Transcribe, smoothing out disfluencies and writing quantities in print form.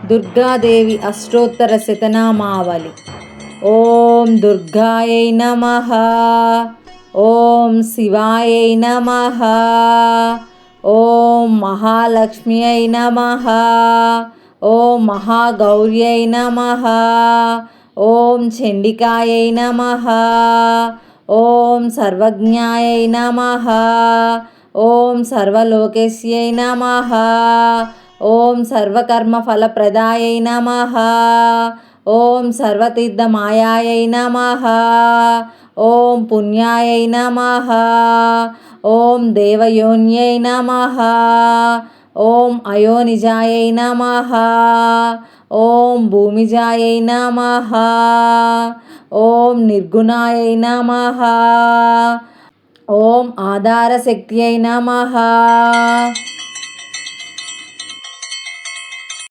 దుర్గాదేవి అష్టోత్తర శతనామావళి. ఓం దుర్గాయై నమః. ఓం శివాయై నమః. ఓం మహాలక్ష్మ్యై నమః. ఓం మహాగౌర్యై నమః. ఓం చండికాయై నమః. ఓం సర్వజ్ఞాయై నమః. ఓం సర్వలోకేశ్యై నమః. ఓం సర్వకర్మఫలప్రదాయై నమః. ఓం సర్వతీర్థమాయాయై నమః. ఓం పుణ్యాయై నమః. ఓం దేవయోన్యై నమః. ఓం అయోనిజాయై నమః. ఓం భూమిజాయై నమః. ఓం నిర్గుణాయై నమః. ఓం ఆధారశక్త్యై నమః.